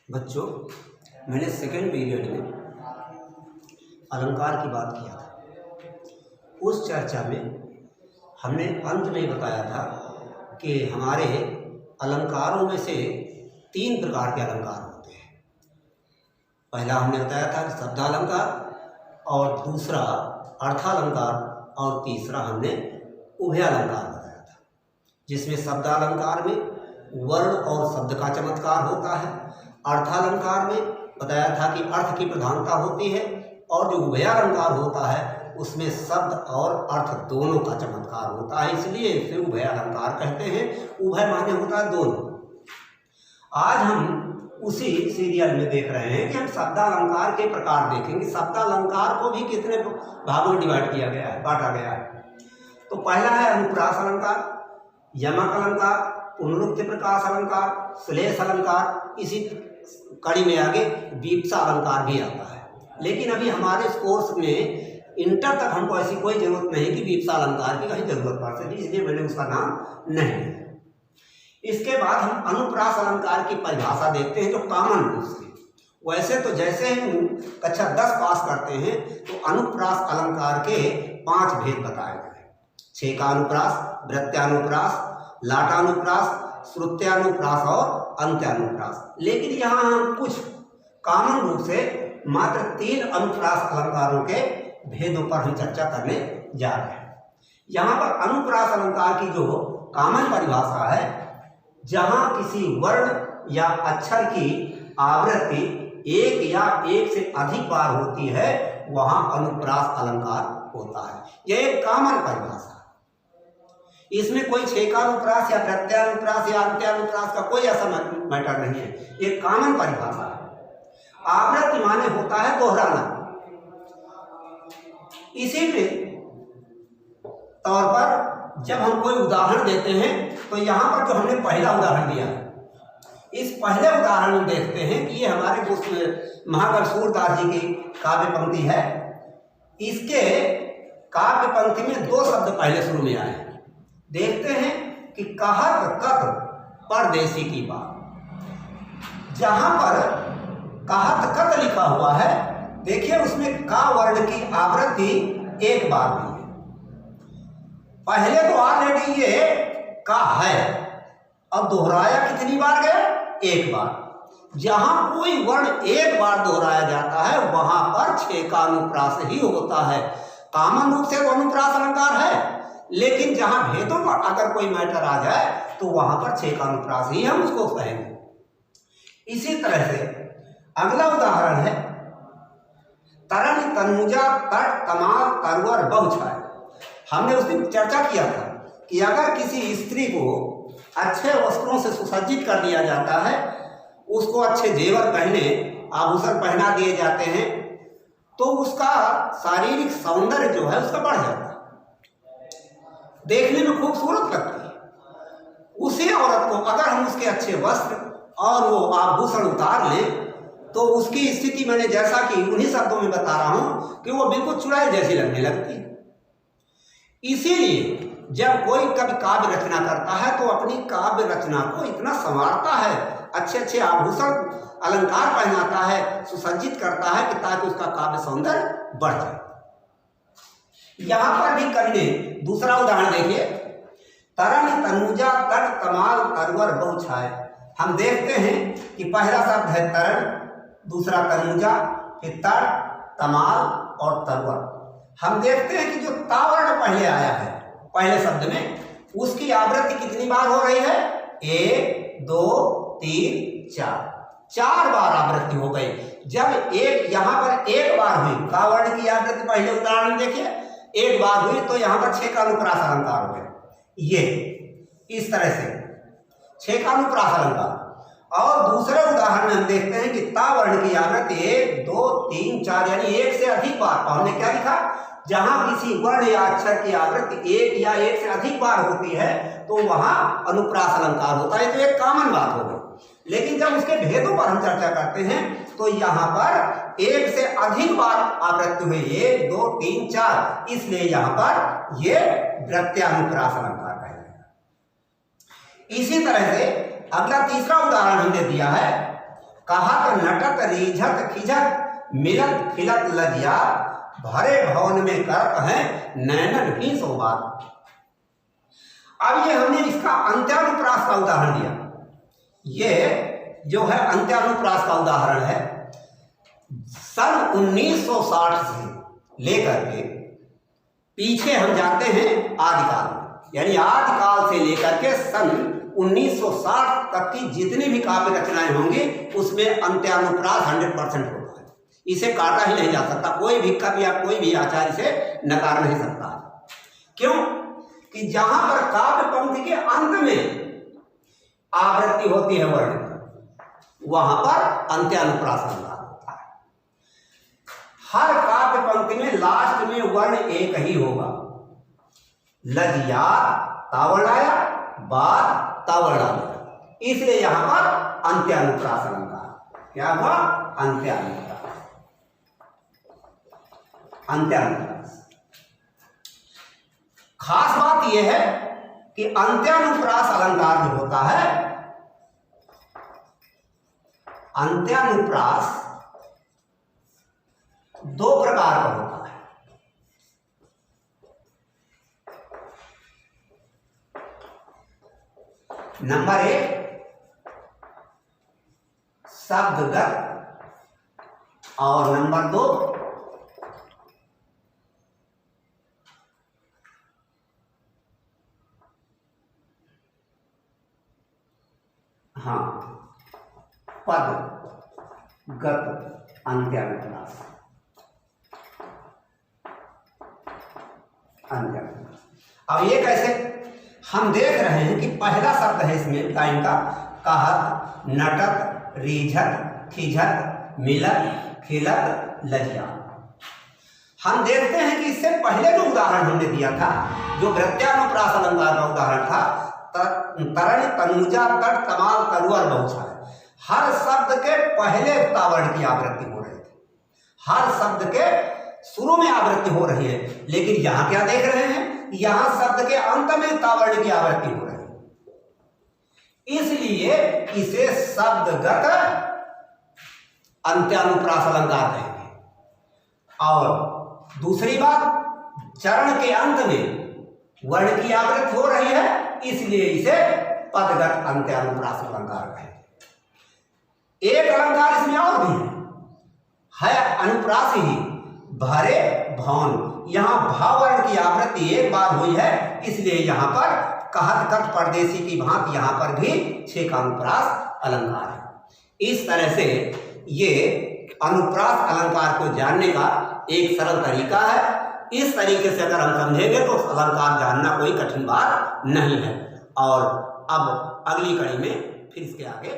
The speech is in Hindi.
बच्चों, मैंने सेकेंड पीरियड में अलंकार की बात किया था। उस चर्चा में हमने अंत में बताया था कि हमारे अलंकारों में से 3 प्रकार के अलंकार होते हैं। पहला हमने बताया था कि शब्दालंकार, और दूसरा अर्थालंकार, और तीसरा हमने उभयालंकार बताया था, जिसमें शब्दालंकार में वर्ण और शब्द का चमत्कार होता है। अर्थालंकार में बताया था कि अर्थ की प्रधानता होती है, और जो उभयालंकार होता है उसमें शब्द और अर्थ दोनों का चमत्कार होता है, इसलिए इसे उभयालंकार कहते हैं। उभय माने होता है दोनों। आज हम उसी सीरियल में देख रहे हैं कि हम शब्दालंकार के प्रकार देखेंगे। शब्दालंकार को भी कितने भागों में डिवाइड किया गया है, बांटा गया है। तो पहला है अनुप्रास अलंकार, यमक अलंकार, पुनरुक्ति प्रकाश अलंकार, श्लेष अलंकार। इसी कड़ी में आगे वीप्सा अलंकार भी आता है, लेकिन अभी हमारे इस कोर्स में इंटर तक हमको ऐसी कोई जरूरत नहीं कि वीप्सा अलंकार की कहीं जरूरत पड़ सके, इसलिए मैंने उसका नाम नहीं लिया। इसके बाद हम अनुप्रास अलंकार की परिभाषा देखते हैं, जो कॉमन रूप से। वैसे तो जैसे हम कक्षा 10 पास करते हैं तो अनुप्रास अलंकार के 5 भेद बताए गए। छेका अनुप्रास, वृत्त्यानुप्रास, लाटानुप्रास, श्रुत्यानुप्रास और अंत्यानुप्रास। लेकिन यहाँ हम कुछ कॉमन रूप से मात्र 3 अनुप्रास अलंकारों के भेदों पर हम चर्चा करने जा रहे हैं। यहाँ पर अनुप्रास अलंकार की जो कॉमन परिभाषा है, जहाँ किसी वर्ण या अक्षर की आवृत्ति एक या एक से अधिक बार होती है, वहाँ अनुप्रास अलंकार होता है। यह एक कॉमन परिभाषा है। इसमें कोई छेकानुप्रास या प्रत्यानुप्रास या अंत्यानुप्रास का कोई ऐसा मैटर नहीं है, ये कॉमन परिभाषा है। आवृत्ति माने होता है दोहराना। इसी के तौर पर जब हम कोई उदाहरण देते हैं तो यहाँ पर जो हमने पहला उदाहरण दिया है, इस पहले उदाहरण में देखते हैं कि ये हमारे महाकवि सूरदास जी की काव्य पंक्ति है। इसके काव्य पंक्ति में 2 शब्द पहले शुरू में आए हैं। देखते हैं कि कहत कत परदेसी की बात। जहां पर कहत कत लिखा हुआ है, देखिए उसमें का वर्ण की आवृत्ति एक बार हुई है। पहले तो ऑलरेडी ये का है, अब दोहराया कितनी बार गया? एक बार। जहां कोई वर्ण एक बार दोहराया जाता है वहां पर छेकानुप्रास ही होता है। कॉमन रूप से अनुप्रास अलंकार है, लेकिन जहां भेदों पर अगर कोई मैटर आ जाए तो वहां पर छेकानुप्रास ही हम उसको कहेंगे। इसी तरह से अगला उदाहरण है तरन तनुजा तट तमाल तरवर बहुछाय। हमने उस दिन चर्चा किया था कि अगर किसी स्त्री को अच्छे वस्त्रों से सुसज्जित कर दिया जाता है, उसको अच्छे जेवर पहने, आभूषण पहना दिए जाते हैं, तो उसका शारीरिक सौंदर्य जो है उसका बढ़ जाता है, देखने में खूबसूरत लगती है। उसी औरत को अगर हम उसके अच्छे वस्त्र और वो आभूषण उतार लें तो उसकी स्थिति मैंने जैसा कि उन्हीं शब्दों में बता रहा हूं कि वो बिल्कुल चुड़ैल जैसी लगने लगती है। इसीलिए जब कोई कभी काव्य रचना करता है तो अपनी काव्य रचना को इतना संवारता है, अच्छे अच्छे आभूषण अलंकार पहनाता है, सुसज्जित करता है कि ताकि उसका काव्य सौंदर्य बढ़ जाए। यहां पर भी कवि ने दूसरा उदाहरण देखिए, तरन तनुजा तट तमाल तरवर बहुछाय। हम देखते हैं कि पहला शब्द है तरन, दूसरा तनुजा, फिर तट, तमाल और तरवर। हम देखते हैं कि जो तावर्ण पहले आया है पहले शब्द में, उसकी आवृत्ति कितनी बार हो रही है? 1 2 3 4 4 बार आवृत्ति हो गई। जब एक यहां पर एक बार हुई का वर्ण की आवृत्ति, पहले उदाहरण देखिए, एक बार हुई तो यहां पर छेकानुप्रास अलंकार हो गए। ये इस तरह से छेकानुप्रास अलंकार। और दूसरे उदाहरण में हम देखते हैं कि ता वर्ण की आवृत्ति 1 2 3 4 यानी एक से अधिक बार। हमने क्या लिखा? जहां किसी वर्ण या अक्षर की आवृत्ति एक या एक से अधिक बार होती है तो वहां अनुप्रास अलंकार होता है। तो एक कॉमन बात हो गई। लेकिन जब उसके भेदों पर हम चर्चा करते हैं तो यहाँ पर एक से अधिक बार आवृत्ति हुई, 1 2 3 4, इसलिए यहाँ पर यह वृत्त्यानुप्रास अलंकार कहेगा। इसी तरह से अगला तीसरा उदाहरण हमने दिया है कहत नटत रीझत खिझत मिलत खिलत लजिया भरे भवन में करत है नैनन ही सोबात। अब ये हमने इसका अंत्यानुप्रास का उदाहरण दिया। ये जो है अंत्यानुप्रास का उदाहरण है। सन 1960 से लेकर के पीछे हम जाते हैं आदिकाल, यानी आदिकाल से लेकर के सन 1960 तक की जितनी भी काव्य रचनाएं होंगी उसमें अंत्यानुप्रास 100% होता है। इसे काटा ही नहीं जा सकता, कोई भी कवि या कोई भी आचार्य से नकार नहीं सकता। क्यों कि जहां पर काव्य पंक्ति के अंत में आवृत्ति होती है वर्ण की, वहां पर अंत्यानुप्रास अलंकार होता है। हर काव्य पंक्ति में लास्ट में वर्ण एक ही होगा। लजिया तावर्ण आया, बाद तावर्ण आया, इसलिए यहां पर अंत्यानुप्रास अलंकार। क्या हुआ? अंत्यानुप्रास। अंत्यानुप्रास खास बात यह है कि अंत्यानुप्रास अलंकार जो होता है, अंत्यानुप्रास दो प्रकार का होता है। नंबर 1 शब्दगत और नंबर 2 पदगत अंत्यानुप्रास। अब ये कैसे? हम देख रहे हैं कि पहला शब्द है इसमें लाइन का, कहत नटत रीझत खिझत मिलत खिलत लजिया। हम देखते हैं कि इससे पहले जो उदाहरण हमने दिया था, जो वृत्यानुप्रास अलंकार का उदाहरण था, तरण तनुजा तट तमाल तरुअर बहुछा है। हर शब्द के पहले तावर्ण की आवृत्ति हो रही थी, हर शब्द के शुरू में आवृत्ति हो रही है। लेकिन यहां क्या देख रहे हैं? यहां शब्द के अंत में तावर्ण की आवृत्ति हो रही है, इसलिए इसे शब्दगत अंत्यानुप्रास अलंकार कहेंगे। और दूसरी बात, चरण के अंत में वर्ण की आवृत्ति हो रही है, इसलिए इसे पदगत अंत्यानुप्रास अलंकार कहेंगे। एक अलंकार इसमें और भी है अनुप्रास ही, भरे भवन। यहां भावर्ण की आवृत्ति एक बार हुई है, इसलिए यहां पर कहत कट परदेसी की भांति यहां पर भी 6 का अनुप्रास अलंकार है। इस तरह से ये अनुप्रास अलंकार को जानने का एक सरल तरीका है। इस तरीके से अगर हम समझेंगे तो अलंकार जानना कोई कठिन बात नहीं है। और अब अगली कड़ी में फिर इसके आगे